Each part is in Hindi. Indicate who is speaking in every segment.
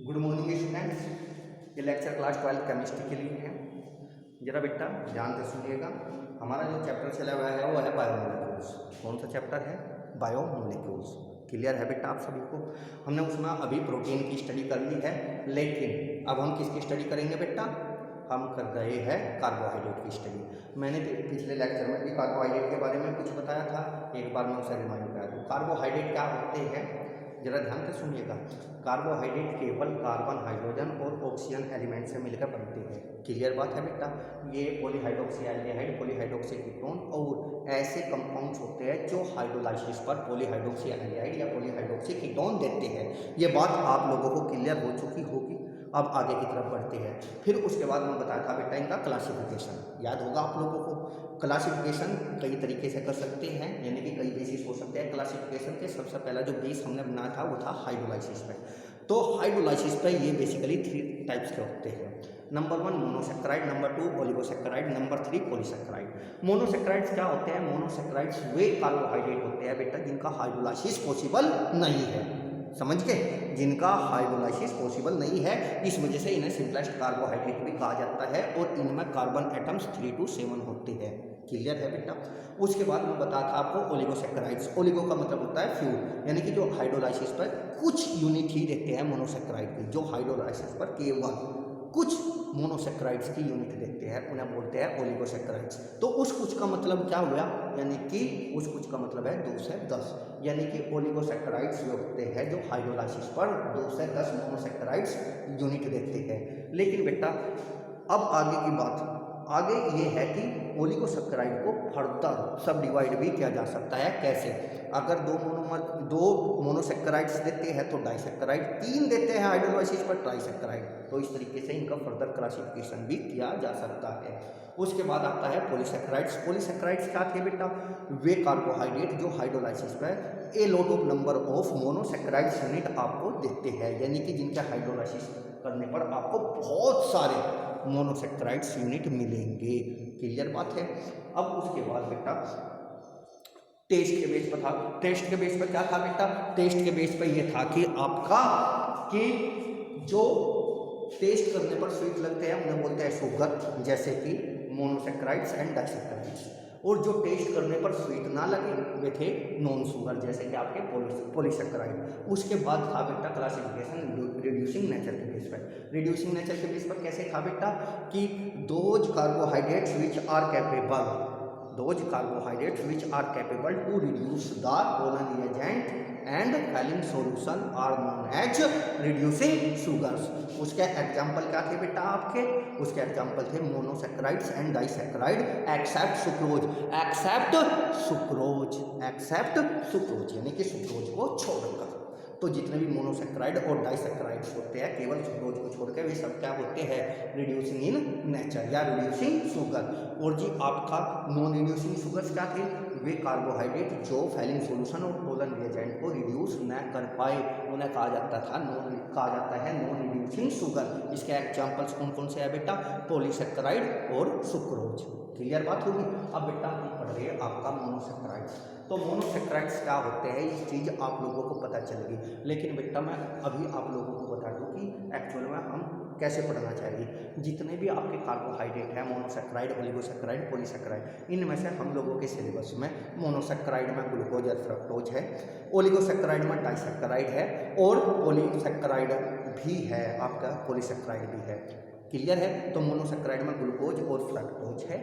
Speaker 1: Good morning students. ये लेक्चर क्लास 12 केमिस्ट्री के लिए है। जरा बेटा ध्यान से सुनिएगा। हमारा जो चैप्टर चला हुआ है वो है बायोमोलिक्यूल्स। कौन सा चैप्टर है? बायोमोलिक्यूल्स। क्लियर है बेटा आप सभी को? हमने उसमें अभी प्रोटीन की स्टडी कर ली है, लेकिन अब हम किसकी स्टडी करेंगे बेटा? हम कर रहे हैं कार्बोहाइड्रेट की स्टडी। मैंने पिछले लेक्चर में भी कार्बोहाइड्रेट के बारे में कुछ बताया था, एक बार मैं उसे रिमाइंड करा दूँ। कार्बोहाइड्रेट क्या होते हैं, जरा ध्यान से सुनिएगा। कार्बोहाइड्रेट केवल कार्बन, हाइड्रोजन और ऑक्सीजन एलिमेंट से मिलकर बनते हैं। क्लियर बात है बेटा? ये पॉलीहाइड्रोक्सी एल्डिहाइड, पॉलीहाइड्रोक्सी कीटोन और ऐसे कंपाउंड्स होते हैं जो हाइड्रोलाइसिस पर पॉलीहाइड्रोक्सी एल्डिहाइड या पॉलीहाइड्रोक्सी कीटोन देते हैं। ये बात आप लोगों को क्लियर हो चुकी होगी। अब आगे की तरफ बढ़ते हैं। फिर उसके बाद मैं बताया था बेटा इनका क्लासिफिकेशन, याद होगा आप लोगों को। क्लासिफिकेशन कई तरीके से कर सकते हैं, यानी कि कई बेसिस हो सकते हैं क्लासिफिकेशन के। सबसे पहला जो बेस हमने बनाया था वो था हाइड्रोलाइसिस पे। तो हाइड्रोलाइसिस पे ये बेसिकली 3 टाइप्स के होते हैं। Number 1 monosaccharide, number 2 oligosaccharide, number 3 polysaccharide. Monosaccharides क्या होते हैं? मोनोसेक्राइड्स वे कार्बोहाइड्रेट होते हैं बेटा जिनका हाइड्रोलाइसिस पॉसिबल नहीं है। समझ गए? जिनका हाइड्रोलाइसिस पॉसिबल नहीं है, इस वजह से इन्हें सिंपलेस्ट कार्बोहाइड्रेट भी कहा जाता है और इनमें कार्बन एटम्स 3 to 7 होते हैं। क्लियर है बेटा? उसके बाद मैं बताया था आपको ओलिगोसेक्राइड्स। ओलिगो का मतलब होता है फ्यू, यानी कि जो हाइड्रोलाइसिस पर कुछ यूनिट ही देते हैं मोनोसेक्राइड की, जो हाइड्रोलाइसिस पर केवल कुछ मोनोसेक्राइड्स की यूनिट देखते हैं, उन्हें बोलते हैं ओलिगोसेक्राइड्स। तो उस कुछ का मतलब क्या हुआ? यानी कि उस कुछ का मतलब है 2 से 10, यानी कि ओलिगोसेक्राइड्स जो होते हैं जो हाइड्रोलाइसिस पर 2 से 10 मोनोसेक्राइड्स यूनिट देखते हैं। लेकिन बेटा अब आगे की बात, आगे ये है कि ओलिगोसेक्राइड को फर्दर सब डिवाइड भी किया जा सकता है। कैसे? अगर दो मोनोसेक्राइड्स देते हैं तो डाइसेक्राइड, 3 देते हैं हाइड्रोलाइसिस पर ट्राइसेक्राइड। तो इस तरीके से इनका फर्दर क्लासिफिकेशन भी किया जा सकता है। उसके बाद आता है पॉलीसेक्राइड्स। पॉलीसेक्राइड्स क्या थे बेटा? वे कार्बोहाइड्रेट जो हाइड्रोलाइसिस पर ए lot of number of monosaccharides unit आपको देते हैं, यानी कि जिनके हाइड्रोलाइसिस करने पर आपको बहुत सारे मोनोसेक्राइड्स यूनिट मिलेंगे। क्लियर बात है? अब उसके बाद बेटा टेस्ट के बेस पर था। टेस्ट के बेस पर क्या था बेटा? टेस्ट के बेस पर यह था कि आपका कि जो टेस्ट करने पर स्वीट लगते हैं उन्हें बोलते हैं शुगर, जैसे कि मोनोसेक्राइड्स एंड डाइसेक्राइड्स। और जो टेस्ट करने पर स्वीट ना लगे वे थे नॉन शुगर, जैसे कि आपके पॉलीसेक्राइड। उसके बाद था बेटा क्लासिफिकेशन रिड्यूसिंग नेचर के बेस पर। रिड्यूसिंग नेचर के बेस पर कैसे था बेटा? कि those carbohydrates which are capable to reduce the pollen reagent and failing solution are known as reducing sugars। उसके एग्जाम्पल क्या थे बेटा आपके? उसके एग्जाम्पल थे monosaccharides and disaccharide except sucrose. Except sucrose यानी कि सुक्रोज को छोड़कर। तो जितने भी मोनोसेक्राइड और डाइसेक्राइड्स होते हैं केवल सुक्रोज को छोड़कर वे सब क्या होते हैं? रिड्यूसिंग इन नेचर या रिड्यूसिंग शुगर। और जी आपका नॉन रिड्यूसिंग शुगर्स क्या थे? वे कार्बोहाइड्रेट जो फेलिंग सॉल्यूशन और पोलन रिएजेंट को रिड्यूस न कर पाए उन्हें कहा जाता है नॉन रिड्यूसिंग शुगर। इसके एग्जांपल्स कौन कौन से है बेटा? पॉलीसेक्राइड और सुक्रोज। क्लियर बात होगी? अब बेटा हम पढ़ रहे हैं आपका मोनोसेक्राइड्स। तो मोनोसेक्राइड्स क्या होते हैं इस चीज़ आप लोगों को पता चलेगी, लेकिन बेटा मैं अभी आप लोगों को बता दूं कि एक्चुअल में हम कैसे पढ़ना चाहिए। जितने भी आपके कार्बोहाइड्रेट हैं मोनोसेक्राइड, ओलिगोसेक्राइड, पॉलीसेक्राइड, इनमें से हम लोगों के सिलेबस में मोनोसेक्राइड में ग्लूकोज और फ्रक्टोज है, ओलिगोसेक्राइड में डाइसेक्राइड है और पॉलीसेक्राइड भी है, आपका पॉलीसेक्राइड भी है। क्लियर है? तो मोनोसेक्राइड में ग्लूकोज और फ्रक्टोज है,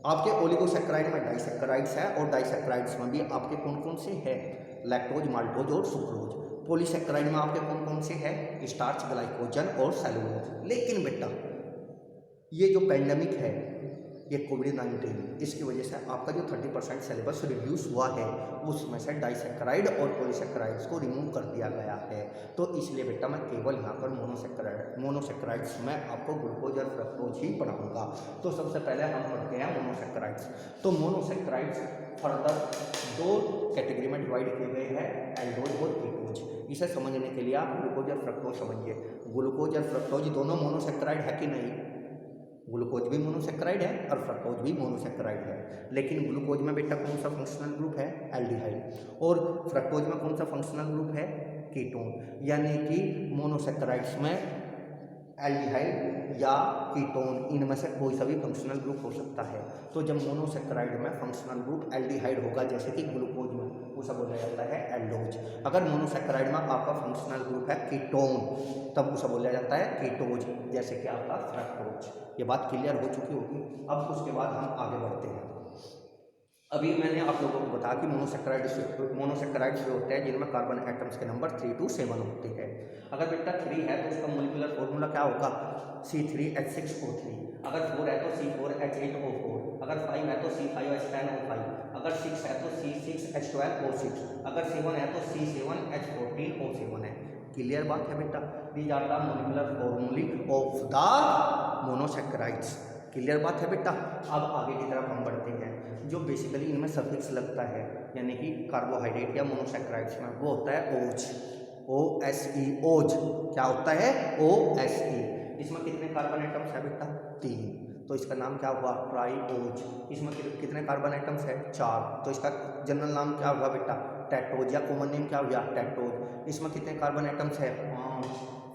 Speaker 1: आपके ओलिगोसेक्राइड में डाइसेक्राइड्स है और डाइसेक्राइड्स में भी आपके कौन कौन से हैं? लैक्टोज, माल्टोज और सुक्रोज। पॉलीसेक्राइड में आपके कौन कौन से हैं? स्टार्च, ग्लाइकोजन और सेलुलोज। लेकिन बेटा ये जो पेंडेमिक है, ये कोविड-19, इसकी वजह से आपका जो 30% सिलेबस रिड्यूस हुआ है उसमें से डाइसेक्राइड और पॉलीसेक्राइड्स को रिमूव कर दिया गया है। तो इसलिए बेटा मैं केवल यहाँ पर मोनोसेक्राइड्स में आपको ग्लूकोज और फ्रक्टोज ही पढ़ाऊँगा। तो सबसे पहले हम पढ़ते हैं मोनोसेक्राइड्स। तो मोनोसेक्राइड्स फर्दर 2 कैटेगरी में डिवाइड किए गए हैं, एल्डोज और कीटोज। इसे समझने के लिए आप ग्लूकोज और फ्रक्टोज समझिए। ग्लूकोज और फ्रक्टोज दोनों मोनोसेक्राइड है कि नहीं? ग्लूकोज भी मोनोसेक्राइड है और फ्रक्टोज भी मोनोसेक्राइड है, लेकिन ग्लूकोज में बेटा कौन सा फंक्शनल ग्रुप है? एल्डिहाइड। और फ्रक्टोज में कौन सा फंक्शनल ग्रुप है? कीटोन, यानी कि मोनोसेक्राइड्स में एल्डिहाइड या कीटोन इनमें से कोई सा भी फंक्शनल ग्रुप हो सकता है। तो जब मोनोसेक्राइड में फंक्शनल ग्रुप एल्डिहाइड होगा, जैसे कि ग्लूकोज में, उसे बोला जाता है एल्डोज। अगर मोनोसेक्राइड में आपका फंक्शनल ग्रुप है कीटोन, तब उसे बोला जाता है कीटोज, जैसे कि आपका फ्रक्टोज। ये बात क्लियर हो चुकी होगी। अब उसके बाद हम आगे बढ़ते हैं। अभी मैंने आप लोगों को बताया कि मोनोसेक्राइड्स जो होते हैं जिनमें कार्बन एटम्स के नंबर 3 to 7 होते हैं। अगर बेटा 3 है तो उसका मोलिकुलर फॉर्मूला क्या होगा? C3H6O3। अगर 4 है तो C4H8O4। अगर 5 है तो C5H10O5। अगर 6 है तो C6H12O6। अगर 7 है तो C7H14O7 है। क्लियर बात है बेटा? दीज आर द मोलिकुलर फॉर्मूले ऑफ द मोनोसेक्राइड्स। क्लियर बात है बेटा? अब आगे की तरफ हम बढ़ते हैं। जो बेसिकली इनमें सफिक्स लगता है, यानी कि कार्बोहाइड्रेट या मोनोसेक्राइड्स में, वो होता है ओज, OSE, ओज। क्या होता है? OSE। इसमें कितने कार्बन एटम्स है बेटा? 3। तो इसका नाम क्या हुआ? ट्राइओज। इसमें कितने कार्बन एटम्स है? 4। तो इसका जनरल नाम क्या हुआ बेटा? टेट्रोज, या कॉमन नेम क्या हुआ? टेट्रोज। इसमें कितने कार्बन एटम्स है?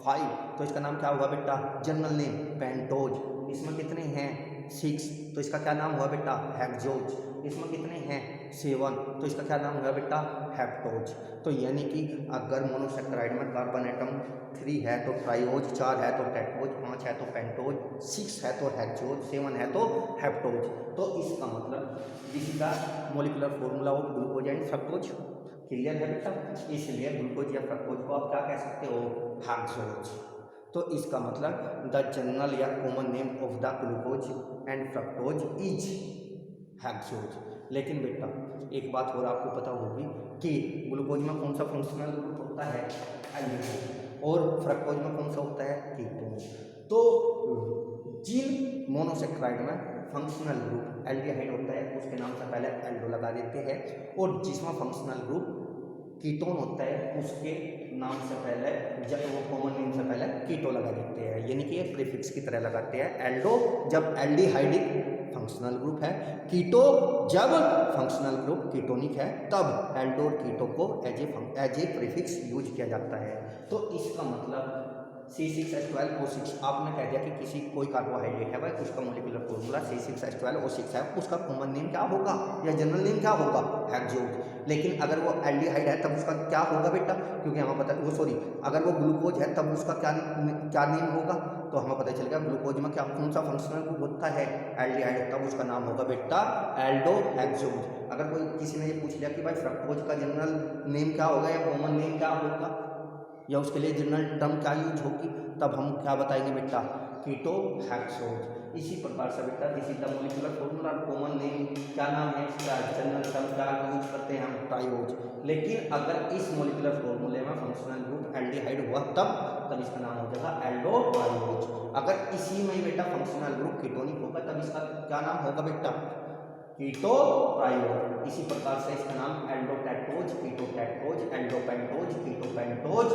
Speaker 1: 5। तो इसका नाम क्या हुआ बेटा? General name pentose. इसमें कितने हैं? 6। तो इसका क्या नाम हुआ बेटा? हेक्सोज। इसमें कितने हैं? 7। तो इसका क्या नाम हुआ बेटा? हेप्टोज। तो यानी कि अगर मोनोसेक्राइड में कार्बन एटम 3 है तो ट्राइओज, 4 है तो टेट्रोज, 5 है तो पेंटोज, 6 है तो हेक्सोज, 7 है तो हेप्टोज। तो इसका मतलब this is the molecular formula of glucose and fructose. Clear है बेटा? इसलिए ग्लूकोज या फ्रक्टोज को आप क्या कह सकते हो? हेक्सोज। तो इसका मतलब द जनरल या common name of the glucose and fructose is hexose. लेकिन बेटा एक बात और आपको पता होगी कि ग्लूकोज में कौन सा फंक्शनल ग्रुप होता है? एल्डिहाइड। और फ्रक्टोज में कौन सा होता है? कीटोन। तो जिन मोनोसेक्राइड में फंक्शनल ग्रुप एल्डिहाइड होता है उसके नाम से पहले एल्डो लगा देते हैं, और जिसमें फंक्शनल ग्रुप कीटोन होता है उसके नाम से पहले, जब वो कॉमन नेम से पहले कीटो लगा देते हैं, यानी कि एक प्रीफिक्स की तरह लगाते हैं। एल्डो जब एल्डिहाइडिक फंक्शनल ग्रुप है, कीटो जब फंक्शनल ग्रुप कीटोनिक है, तब एल्डो और कीटो को एज ए प्रीफिक्स यूज किया जाता है। तो इसका मतलब C6H12O6, आपने कह दिया कि किसी कोई कार्बोहाइड्रेट है भाई, उसका मोलिकुलर फॉर्मूला C6H12O6 है, उसका कॉमन नेम क्या होगा या जनरल नेम क्या होगा? हेक्सोज। लेकिन अगर वो एल्डिहाइड है तब उसका क्या होगा बेटा? क्योंकि हमें पता वो सॉरी अगर वो ग्लूकोज है तब उसका क्या नेम होगा? तो हमें पता चल गया ग्लूकोज में क्या कौन सा फंक्शनल ग्रुप होता है? एल्डिहाइड। तब उसका नाम होगा बेटा एल्डो हेक्सोज। अगर कोई किसी ने ये पूछ लिया कि भाई फ्रक्टोज का जनरल नेम क्या होगा या कॉमन नेम क्या होगा या उसके लिए जनरल टर्म क्या यूज होगी, तब हम क्या बताएंगे बेटा? Keto hexose. इसी प्रकार से बेटा this is the molecular formula, common name क्या नाम है इसका? जनरल टर्म क्या यूज करते हैं हम? ट्राइओज। लेकिन अगर इस मोलिकुलर फॉर्मूले में फंक्शनल ग्रुप एल्डिहाइड हुआ तब इसका नाम हो जाएगा एल्डो ट्राइओज। अगर इसी में बेटा फंक्शनल ग्रुप कीटोनिक होगा तब इसका क्या नाम होगा बेटा? कीटो ट्राइओज। इसी प्रकार से इसका नाम एल्डोटेट्रोज, कीटोटेट्रोज, एल्डोपेंटोज, कीटोपेंटोज,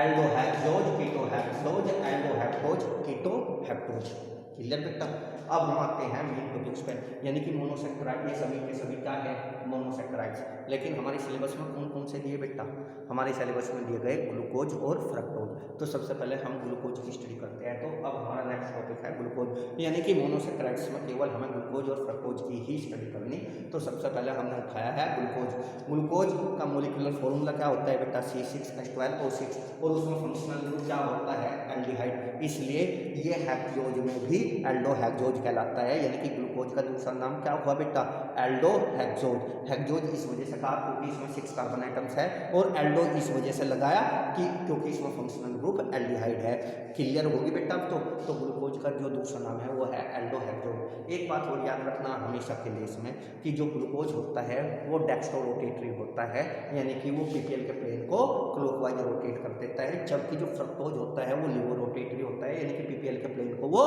Speaker 1: एल्डोहेक्सोज, कीटोहेक्सोज, एल्डोहेप्टोज, कीटोहेप्टोज। क्लियर बेटा? अब हम आते हैं मेन टॉपिक्स पे, यानी कि मोनोसेक्राइड। ये सभी के सभी क्या है? मोनोसेक्राइड्स। लेकिन हमारे सिलेबस में कौन कौन से दिए बेटा? हमारे सिलेबस में दिए गए ग्लूकोज और फ्रक्टोज। तो सबसे पहले हम ग्लूकोज की स्टडी करते हैं। तो अब हमारा नेक्स्ट टॉपिक है ग्लूकोज, यानी कि मोनोसेक्राइड्स में केवल हमें ग्लूकोज और फ्रक्टोज की ही स्टडी करनी। तो सबसे पहले हमने उठाया है ग्लूकोज। ग्लूकोज का मोलिकुलर फॉर्मूला क्या होता है बेटा? C6H12O6, और उसमें फंक्शनल ग्रुप क्या होता है? एल्डिहाइड। इसलिए ये हेक्सोज में भी एल्डो हेक्सोज कहलाता है, यानी कि ग्लूकोज का दूसरा नाम क्या हुआ बेटा? Aldo hexose. हेक्सोज इस वजह से कहा क्योंकि इसमें 6 कार्बन आइटम्स है, और एल्डो इस वजह से लगाया कि क्योंकि इसमें फंक्शनल ग्रुप एल्डिहाइड है। क्लियर होगी बेटा? तो ग्लूकोज का जो दूसरा नाम है वो है एल्डो हेक्सोज। एक बात और याद रखना हमेशा के लिए इसमें कि जो ग्लूकोज होता है वो डेक्स्ट्रो रोटेटरी होता है, यानी कि वो पीपीएल के प्लेन को क्लॉकवाइज रोटेट कर देता है, जबकि जो फ्रक्टोज होता है वो लिवो रोटेटरी होता है, यानी कि पीपीएल के प्लेन को वो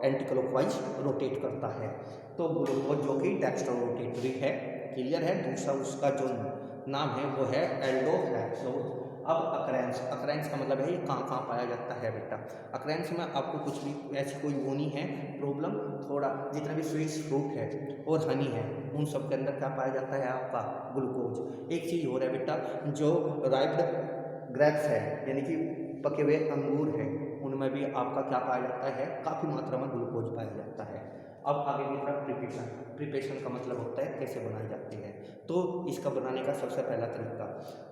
Speaker 1: एंटी क्लॉकवाइज रोटेट करता है। तो ग्लूकोज जो कि डेक्स्ट्रो रोटेटरी है। क्लियर है? दूसरा उसका जो नाम है वो है एल्डो हेक्सोज। अब अक्रेंस, अक्रेंस का मतलब है ये कहाँ कहाँ पाया जाता है बेटा? अक्रेंस में आपको कुछ भी ऐसी कोई वो नहीं है प्रॉब्लम, थोड़ा जितना भी स्वीट्स फ्रूट है और हनी है उन सब के अंदर क्या पाया जाता है? आपका ग्लूकोज। एक चीज़ हो रहा है बेटा, जो राइप्ड ग्रेप्स है यानी कि पके हुए अंगूर है, उनमें भी आपका क्या पाया जाता है, काफ़ी मात्रा में ग्लूकोज पाया जाता है। अब आगे की तरफ प्रिपरेशन। प्रिपरेशन का मतलब होता है कैसे बनाई जाती है। तो इसका बनाने का सबसे पहला तरीका,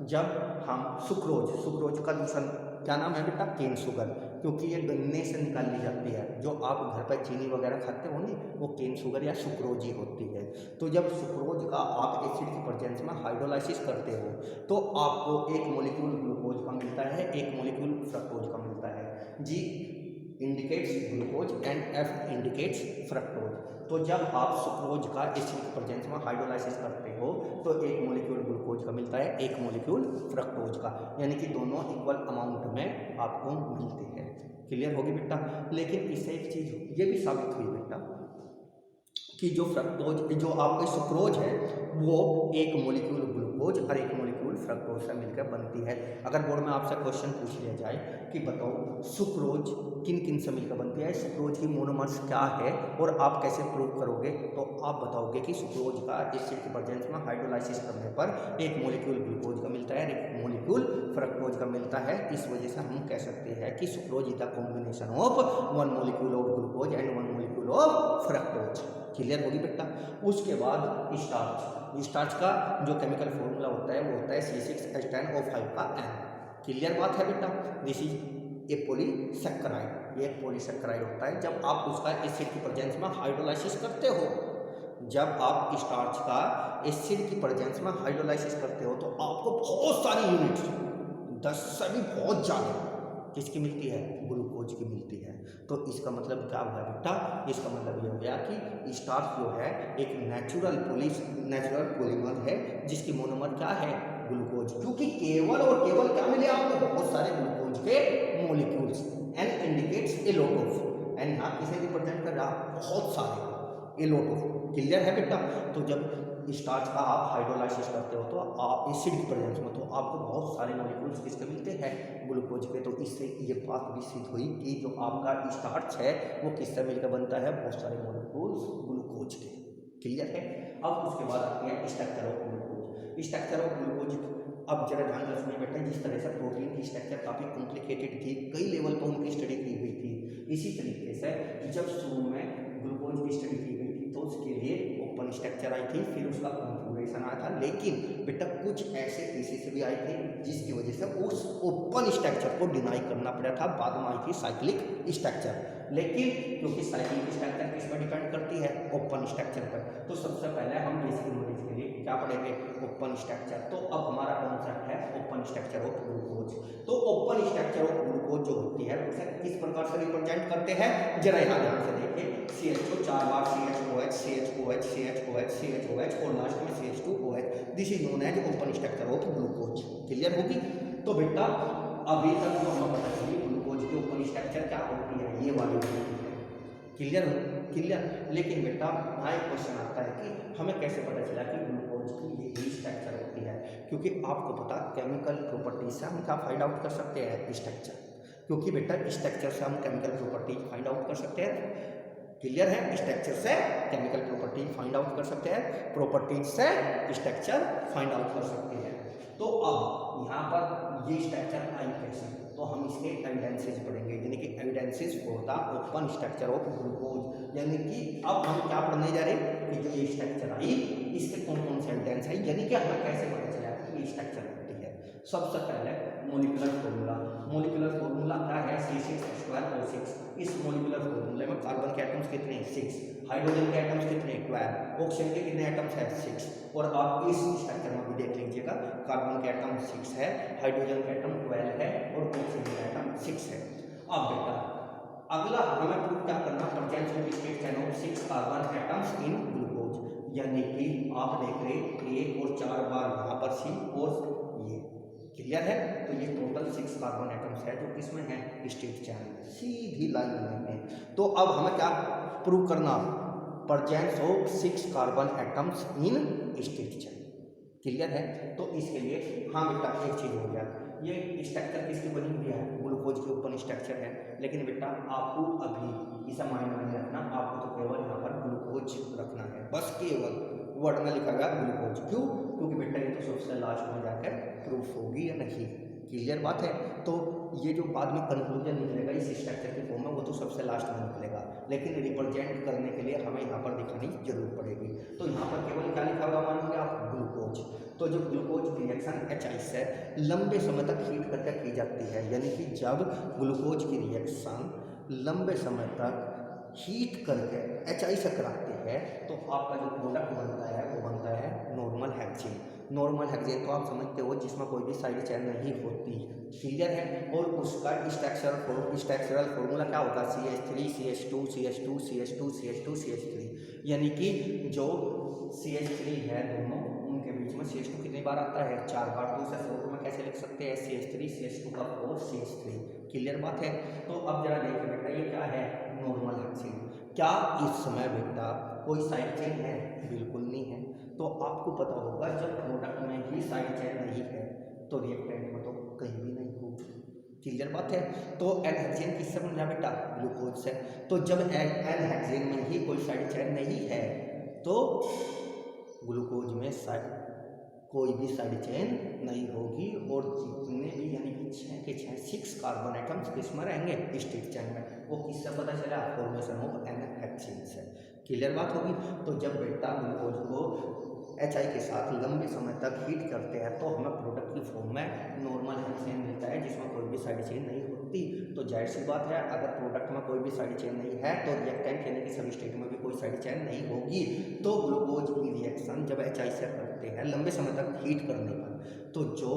Speaker 1: जब हम सुक्रोज का दूसरा क्या नाम है बेटा, केन शुगर, क्योंकि ये गन्ने से निकाली जाती है। जो आप घर पर चीनी वगैरह खाते हो नहीं, वो केन शुगर या सुक्रोज ही होती है। तो जब सुक्रोज का आप एसिड की प्रेजेंस में हाइड्रोलाइसिस करते हो तो आपको एक मॉलिक्यूल ग्लूकोज का मिलता है, एक मॉलिक्यूल फ्रक्टोज का मिलता है। G indicates glucose and F indicates fructose. तो जब आप सुक्रोज का एसिड की प्रेजेंस में हाइड्रोलाइसिस करते हो तो एक मॉलिक्यूल ग्लूकोज का मिलता है, एक मॉलिक्यूल फ्रक्टोज का, यानी कि दोनों इक्वल अमाउंट में आपको मिलते हैं। क्लियर होगी बेटा। लेकिन इससे एक चीज ये भी साबित हुई बेटा कि जो फ्रक्टोज, जो आपके सुक्रोज है, वो एक मॉलिक्यूल ग्लूकोज और एक मॉलिक्यूल फ्रक्टोज से मिलकर बनती है। अगर बोर्ड में आपसे क्वेश्चन पूछ लिया जाए कि बताओ सुक्रोज किन किन से मिलकर बनती है, सुक्रोज की मोनोमर्स क्या है और आप कैसे प्रूव करोगे, तो आप बताओगे कि सुक्रोज का एसिड की प्रेजेंस में हाइड्रोलाइसिस करने पर एक मॉलिक्यूल ग्लूकोज का मिलता है, एक मॉलिक्यूल फ्रक्टोज का मिलता है। इस वजह से हम कह सकते हैं कि sucrose is the combination of one molecule of glucose and one molecule of fructose. Clear होगी बेटा। उसके बाद स्टार्च का जो केमिकल फॉर्मूला होता है वो होता है C6H10O5 का N। क्लियर बात है बेटा। दिस इज ए पॉलीसैकेराइड, ये एक पॉलीसैकेराइड होता है। जब आप उसका एसिड की प्रेजेंस में हाइड्रोलाइसिस करते हो, जब आप स्टार्च का एसिड की प्रेजेंस में हाइड्रोलाइसिस करते हो तो आपको बहुत सारी यूनिट्स, 10 से भी बहुत ज़्यादा किसकी मिलती है, ग्लूकोज की मिलती है। तो इसका मतलब क्या हुआ बेटा, इसका मतलब ये हो गया कि स्टार्च जो है एक नेचुरल पॉलीमर है जिसकी मोनोमर क्या है, ग्लूकोज। क्योंकि केवल और केवल क्या मिले आपको, बहुत सारे ग्लूकोज के molecules. N indicates a lot of, n यहाँ किसे रिप्रेजेंट कर रहा, बहुत सारे, ए लॉट ऑफ। क्लियर है बेटा। तो जब स्टार्च का आप हाइड्रोलाइसिस करते हो तो आप एसिड की प्रेजेंस में, तो आपको बहुत सारे मॉलिक्यूल्स किसके मिलते हैं, ग्लूकोज के। तो इससे ये बात भी सिद्ध हुई कि जो आपका स्टार्च है वो किससे मिलकर बनता है, बहुत सारे मॉलिक्यूल्स ग्लूकोज के। क्लियर है। अब उसके बाद आते हैं structure of glucose. Structure of glucose, अब जरा ध्यान से सुनिए बेटा, जिस तरह से प्रोटीन की स्ट्रक्चर काफ़ी कॉम्प्लिकेटेड थी, कई लेवल पर उनकी स्टडी की हुई थी, इसी तरीके से जब शुरू में ग्लूकोज की स्टडी की गई थी तो उसके लिए ओपन स्ट्रक्चर आई थी, फिर उसका कॉन्फ़िगरेशन आया था। लेकिन बेटा कुछ ऐसे केसेस भी आए थे जिसकी वजह से उस ओपन स्ट्रक्चर को डिनाई करना पड़ा था। बाद में आई थी साइक्लिक स्ट्रक्चर। लेकिन क्योंकि साइक्लिक स्ट्रक्चर किस पर डिपेंड करती है, ओपन स्ट्रक्चर पर, तो सबसे पहले हम बेसिक नॉलेज के लिए क्या पढ़ेंगे, ओपन स्ट्रक्चर। तो अब हमारा कॉन्सेप्ट है ओपन स्ट्रक्चर ऑफ ग्लूकोज। तो ओपन स्ट्रक्चर ऑफ ग्लूकोज जो होती है उसे किस प्रकार से रिप्रेजेंट करते हैं, जरा यहाँ ध्यान से देखिए। CH2 4 बार CHOH CHOH CHOH CHOH और लास्ट में CH2OH, this is known as open structure of glucose. Clear होगी। तो बेटा अभी तक तो हमें पता चली ग्लूकोज की ओपन स्ट्रक्चर क्या होती है, ये वाली होती है। Clear clear. लेकिन बेटा यहाँ एक क्वेश्चन आता है कि हमें कैसे पता चला कि ग्लूकोज की यही स्ट्रक्चर होती है, क्योंकि आपको पता केमिकल प्रॉपर्टीज से हम क्या फाइंड आउट कर सकते हैं, स्ट्रक्चर। क्योंकि बेटा स्ट्रक्चर से हम केमिकल प्रॉपर्टीज फाइंड आउट कर सकते हैं। क्लियर है। स्ट्रक्चर से केमिकल प्रॉपर्टीज फाइंड आउट कर सकते हैं, प्रॉपर्टीज से स्ट्रक्चर फाइंड आउट कर सकते हैं। तो अब यहाँ पर ये स्ट्रक्चर आई कैसे, तो हम इसके एविडेंसेस पढ़ेंगे, यानी कि evidences for the open structure of glucose. यानी कि अब हम क्या पढ़ने जा रहे हैं कि जो ये स्ट्रक्चर आई इसके कौन कौन से एविडेंस है, यानी कि हमें कैसे पता चला कि ये स्ट्रक्चर होती है। सबसे पहले मोलिकुलर फॉर्मूला। मोलिकुलर फॉर्मूला क्या है, C6H12O6। इस मोलिकुलर फॉर्मूले में कार्बन के एटम्स कितने हैं, 6, हाइड्रोजन के एटम्स कितने हैं, 12, ऑक्सीजन के कितने एटम्स हैं, 6। और आप इस स्ट्रक्चर में भी देख लीजिएगा, कार्बन के एटम 6 है, हाइड्रोजन के एटम 12 है और ऑक्सीजन के एटम 6 है। अब बेटा अगला हमें प्रूव क्या करना, presence of state chain of 6 carbon atoms in glucose. यानी कि आप देख रहे 1 और 4 बार यहाँ पर C और ये। क्लियर है। तो ये टोटल 6 कार्बन एटम्स है जो किसमें है, स्टेट चेन, सीधी लाइन में। तो अब हमें क्या प्रूव करना, presence of 6 carbon atoms in state chain. Clear है। तो इसके लिए हाँ बेटा एक चीज हो गया, ये स्ट्रक्चर किसकी बनी हुई है, ग्लूकोज के ओपन स्ट्रक्चर है। लेकिन बेटा आपको अभी इसे माइंड में नहीं रखना, आपको तो केवल यहाँ पर ग्लूकोज रखना है, बस केवल वर्ड में लिखा गया ग्लूकोज। क्यों, क्योंकि बेटा ये तो सबसे लास्ट में जाकर प्रूफ होगी या नहीं। क्लियर बात है। तो ये जो बाद में कंक्लूजन निकलेगा इस स्ट्रक्चर की फॉर्म में वो तो सबसे लास्ट में निकलेगा, लेकिन रिप्रेजेंट करने के लिए हमें यहाँ पर दिखानी जरूर पड़ेगी। तो यहाँ पर केवल क्या लिखा हुआ मानेंगे आप, ग्लूकोज। तो जो ग्लूकोज रिएक्शन H2 से लंबे समय तक हीट करके की जाती है, यानी कि जब ग्लूकोज की रिएक्शन लंबे समय तक हीट करके H2 से कराते हैं तो आपका जो प्रोडक्ट बनता है वो बनता है नॉर्मल हेक्सेन। नॉर्मल हेक्सेन तो आप समझते हो जिसमें कोई भी साइड चेन नहीं होती, क्लियर है। और उसका स्ट्रक्चरल फॉर्मूला क्या होगा, CH3 CH2 CH2 CH2 CH2 CH3, यानी कि जो CH3 है दोनों उनके बीच में CH2 कितनी बार आता है, 4 बार। तो उसे फोटो में कैसे लिख सकते हैं, CH3 CH2 का 4 CH3, क्लियर बात है। तो अब जरा देखिए बेटा ये क्या है, नॉर्मल हेक्सेन। क्या इस समय बेटा कोई साइड चेन है, बिल्कुल नहीं है। तो आपको पता होगा जब प्रोडक्ट में ही साइड चेन नहीं है तो रिएक्टेंट में तो कहीं भी नहीं होगी, क्लियर बात है। तो एन हेक्सेन किससे बन रहा है बेटा, ग्लूकोज से। तो जब एन हेक्सेन में ही कोई साइड चेन नहीं है तो ग्लूकोज में कोई भी साइड चेन नहीं होगी, और जितने भी यानी कि 6 के 6 कार्बन एटम्स किसमें रहेंगे, स्ट्रेट चेन में। वो किससे पता चला, फॉर्मेशन ऑफ एन हेक्सेन से, क्लियर बात होगी। तो जब बेटा ग्लूकोज को Hi के साथ लंबे समय तक हीट करते हैं तो हमें प्रोडक्ट की फॉर्म में नॉर्मल हेक्सेन मिलता है जिसमें कोई भी साइड चेन नहीं होती। तो जाहिर सी बात है अगर प्रोडक्ट में कोई भी साइड चेन नहीं है तो रिएक्टेंट यानी कि सबस्ट्रेट में भी कोई साइड चेन नहीं होगी। तो ग्लूकोज की रिएक्शन जब Hi से करते हैं लंबे समय तक हीट करने पर तो जो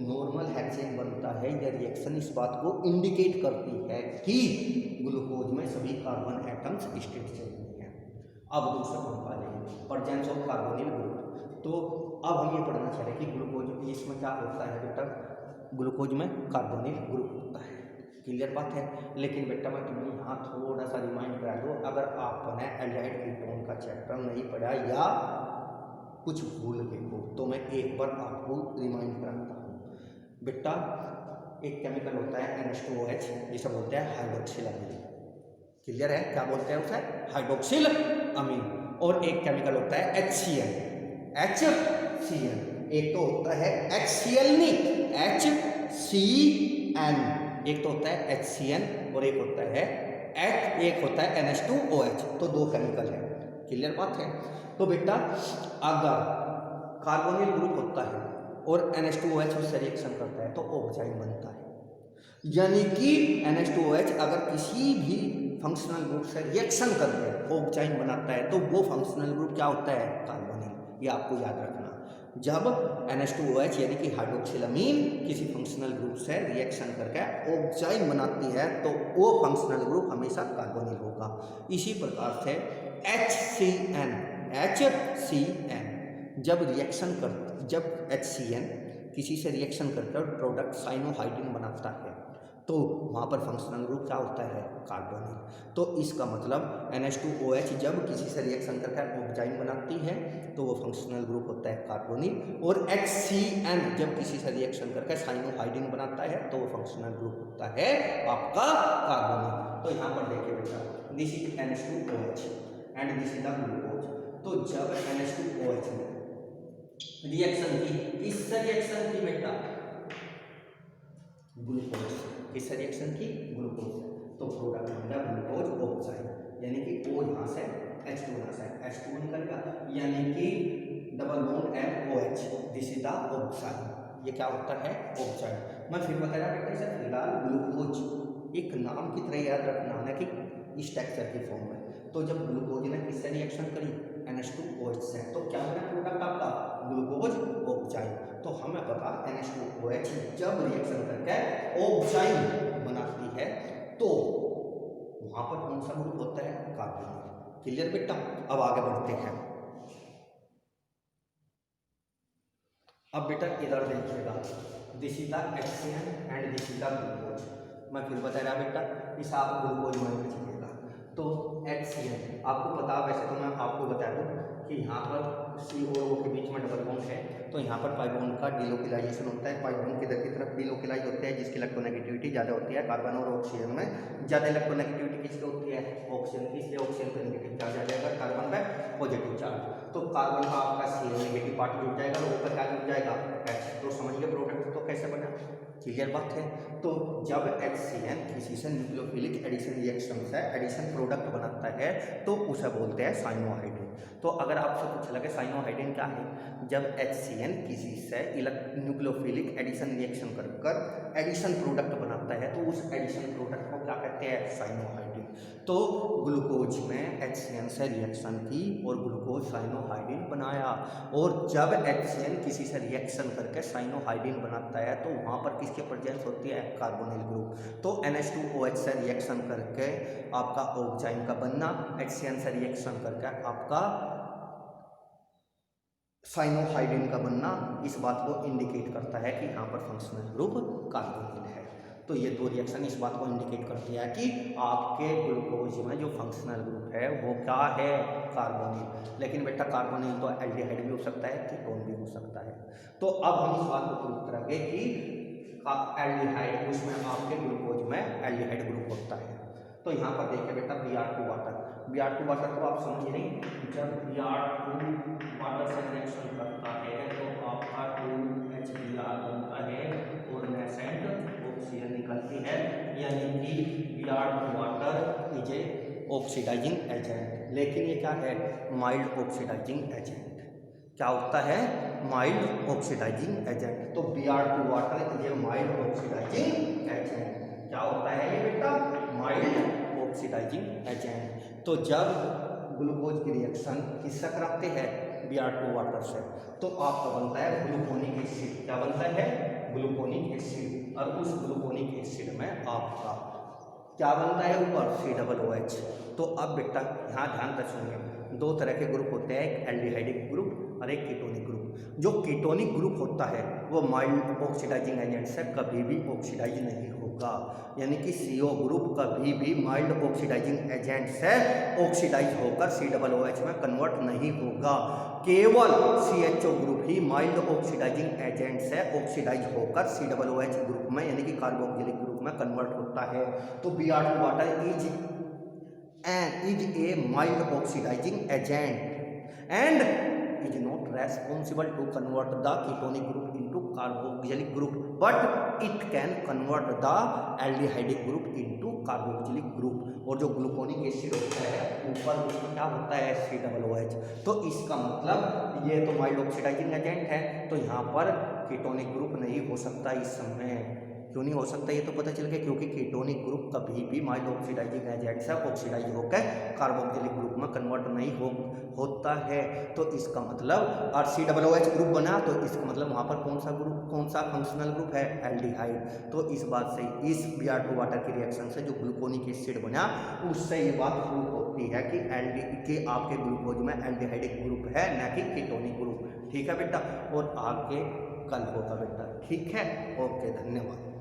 Speaker 1: नॉर्मल हेक्सेन बनता है यह रिएक्शन इस बात को इंडिकेट करती है कि ग्लूकोज में सभी कार्बन एटम्स स्ट्रेट चेन में हैं। अब दूसरा पंप आ जाएंगे, प्रेजेंस ऑफ कार्बोनिल ग्रुप। तो अब हम ये पढ़ना चाह रहे हैं कि ग्लूकोज इसमें क्या होता है बेटा, ग्लूकोज में कार्बोनिल ग्रुप होता है, क्लियर बात है। लेकिन बेटा मैं तुम्हें यहाँ थोड़ा सा रिमाइंड करा दूँ, अगर आपने एल्डिहाइड कीटोन का चैप्टर नहीं पढ़ा या कुछ भूल गए हो तो मैं एक बार आपको रिमाइंड कराता हूँ। बेटा एक केमिकल होता है NH2OH जिसे बोलते हैं हाइड्रोक्सिल अमीन, क्लियर है, क्या बोलते हैं उसे, हाइड्रोक्सिल अमीन। और एक केमिकल होता है HCl, एक तो होता है HCl नहीं HCN, एक तो होता है HCN और एक होता है NH2OH, तो 2 केमिकल है, क्लियर बात है। तो बेटा अगर कार्बोनिल ग्रुप होता है और NH2OH उससे रिएक्शन करता है तो ऑक्साइड बनता है, यानी कि NH2OH अगर किसी भी फंक्शनल ग्रुप से रिएक्शन करके ऑक्साइड बनाता है तो वो फंक्शनल ग्रुप क्या होता है, कार्बोनिल। ये आपको याद रखना, जब NH2OH यानी कि हाइड्रोक्सिलमीन किसी फंक्शनल ग्रुप से रिएक्शन करके ऑक्साइड बनाती है तो वो फंक्शनल ग्रुप हमेशा कार्बोनिल होगा। इसी प्रकार से HCN जब HCN किसी से रिएक्शन करके प्रोडक्ट साइनोहाइड्रिन बनाता है तो वहाँ पर फंक्शनल ग्रुप क्या होता है, कार्बोनिल। तो इसका मतलब NH2OH जब किसी से रिएक्शन करके ऑक्साइड बनाती है तो वो फंक्शनल ग्रुप होता है कार्बोनिल, और HCN जब किसी से रिएक्शन करके साइनोहाइड्रिन बनाता है तो वो फंक्शनल ग्रुप होता है आपका कार्बोनिल। तो यहाँ पर देखिए बेटा, this is NH2OH and this is the glucose. तो जब NH2OH ने रिएक्शन की, किससे रिएक्शन की बेटा, ग्लूकोज, किससे रिएक्शन की, ग्लूकोज से, तो प्रोडक्ट बन गया ग्लूकोज ऑक्साइड, यानी कि O यहाँ से H2 यहाँ से H2 निकलेगा, यानी कि double bond NOH, this is the oxide. ये क्या होता है, ऑक्साइड। मैं फिर बता रहा बेटा इसे फिलहाल ग्लूकोज एक नाम की तरह याद रखना है कि स्ट्रक्चर की फॉर्म में। तो जब ग्लूकोज ने किससे रिएक्शन करी, NH2OH से, तो क्या बना प्रोडक्ट आपका, ग्लूकोज ऑक्साइड। तो हमें पता NH2OH जब रिएक्शन करके ऑक्साइड बनाती है तो वहां पर कौन सा ग्रुप होता है, कार्बोनिल, क्लियर बेटा। अब आगे बढ़ते हैं। अब बेटा इधर देखिएगा, this is the HCN and this is the glucose. मैं फिर बता रहा बेटा, इस आप ग्लूकोज मान के चलिएगा। तो HCN आपको पता, वैसे तो मैं आपको बता दूं कि यहाँ पर C और O के बीच में डबल बॉन्ड है, तो यहाँ पर पाई बॉन्ड का डिलोकिलाइजेशन होता है। पाई बॉन्ड किधर की तरफ डिलोकिलाइज होते हैं, जिसकी इलेक्ट्रोनेगेटिविटी ज़्यादा होती है। कार्बन और ऑक्सीजन में ज़्यादा इलेक्ट्रोनेगेटिविटी किसकी होती है, ऑक्सीजन की, इसलिए ऑक्सीजन का नेगेटिव चार्ज आ जाएगा, कार्बन का पॉजिटिव चार्ज। तो कार्बन का आपका Cl नेगेटिव पार्ट जुड़ जाएगा और ऊपर क्या जुड़ जाएगा, H। तो समझिए प्रोडक्ट तो कैसे बना, क्लियर बात है। तो जब HCN किसी से न्यूक्लियोफिलिक एडिशन रिएक्शन से एडिशन प्रोडक्ट बनाता है तो उसे बोलते हैं साइनोहाइड्रिन। तो अगर आपसे पूछा लगे साइनोहाइड्रिन क्या है, जब HCN किसी से न्यूक्लियोफिलिक एडिशन रिएक्शन कर कर एडिशन प्रोडक्ट बनाता है तो उस एडिशन प्रोडक्ट को क्या कहते हैं, साइनोहाइड्रिन। तो ग्लूकोज में HCN से रिएक्शन की और ग्लूकोज साइनोहाइड्रिन बनाया, और जब HCN किसी से रिएक्शन करके साइनोहाइड्रिन बनाता है तो वहाँ पर किसकी प्रेजेंस होती है, कार्बोनिल ग्रुप। तो NH2OH से रिएक्शन करके आपका ऑक्साइन का बनना, HCN से रिएक्शन करके आपका साइनोहाइड्रिन का बनना, इस बात को इंडिकेट करता है कि यहाँ पर फंक्शनल ग्रुप कार्बोनिल है। तो ये दो रिएक्शन इस बात को इंडिकेट करती है कि आपके ग्लूकोज में जो फंक्शनल ग्रुप है वो क्या है, कार्बोनिल। लेकिन बेटा कार्बोनिल तो एल्डिहाइड भी हो सकता है, कीटोन भी हो सकता है। तो अब हम इस बात को प्रूव करेंगे कि एल्डिहाइड, उसमें आपके ग्लूकोज में एल्डिहाइड ग्रुप होता है। तो यहाँ पर देखिए बेटा Br2 वाटर, Br2 वाटर को आप समझ नहीं, जब Br2 वाटर से रिएक्शन करता है तो आपका 2HBr बनता है और नेसेंट ऑक्सीजन निकलती है, यानी कि Br2 water is a oxidizing agent. लेकिन ये क्या है, माइल्ड ऑक्सीडाइजिंग एजेंट। क्या होता है, माइल्ड ऑक्सीडाइजिंग एजेंट। तो Br2 water is a mild oxidizing agent. क्या होता है ये बेटा, माइल्ड ऑक्सीडाइजिंग एजेंट। तो जब ग्लूकोज की रिएक्शन किससे कराते हैं, Br2 वाटर से, तो आपका बनता है ग्लूकोनिक एसिड। क्या बनता है, ग्लूकोनिक एसिड। और उस ग्लूकोनिक एसिड में आपका क्या बनता है, ऊपर COOH। तो अब बेटा यहाँ ध्यान रखिए, दो तरह के ग्रुप होते हैं, एक एल्डिहाइडिक ग्रुप और एक कीटोनिक ग्रुप। जो कीटोनिक ग्रुप होता है वो माइल्ड ऑक्सीडाइजिंग एजेंट से कभी भी ऑक्सीडाइज नहीं होगा, यानी कि CO ग्रुप कभी भी माइल्ड ऑक्सीडाइजिंग एजेंट से ऑक्सीडाइज होकर COOH में कन्वर्ट नहीं होगा। केवल CHO ग्रुप ही माइल्ड ऑक्सीडाइजिंग एजेंट से ऑक्सीडाइज होकर COOH ग्रुप में यानी कि कार्बोक्सिलिक ग्रुप में कन्वर्ट होता है। तो Br2 water is a mild oxidizing agent and is not responsible to convert the ketonic group into carboxylic group, but it can convert the aldehydic group into carboxylic group। और जो ग्लूकोनिक एसिड होता है ऊपर उसमें क्या होता है, COOH। तो इसका मतलब ये तो माइल्ड ऑक्सीडाइजिंग एजेंट है, तो यहाँ पर कीटोनिक ग्रुप नहीं हो सकता इस समय। क्यों नहीं हो सकता, ये तो पता चल गया, क्योंकि कीटोनिक ग्रुप कभी भी माइल्ड ऑक्सीडाइजिंग एजेंट से ऑक्सीडाइज होकर कार्बोक्सिलिक ग्रुप में कन्वर्ट नहीं होता है। तो इसका मतलब और COOH ग्रुप बना तो इसका मतलब वहाँ पर कौन सा ग्रुप, कौन सा फंक्शनल ग्रुप है, एल्डिहाइड। तो इस बात से, इस Br2 वाटर की रिएक्शन से जो ग्लूकोनिक एसिड बना उससे ये बात प्रूव होती है कि आपके ग्लूकोज में एल्डिहाइडिक ग्रुप है, न कि कीटोनिक ग्रुप। ठीक है बेटा, और आगे कल होगा बेटा, ठीक है, ओके, धन्यवाद।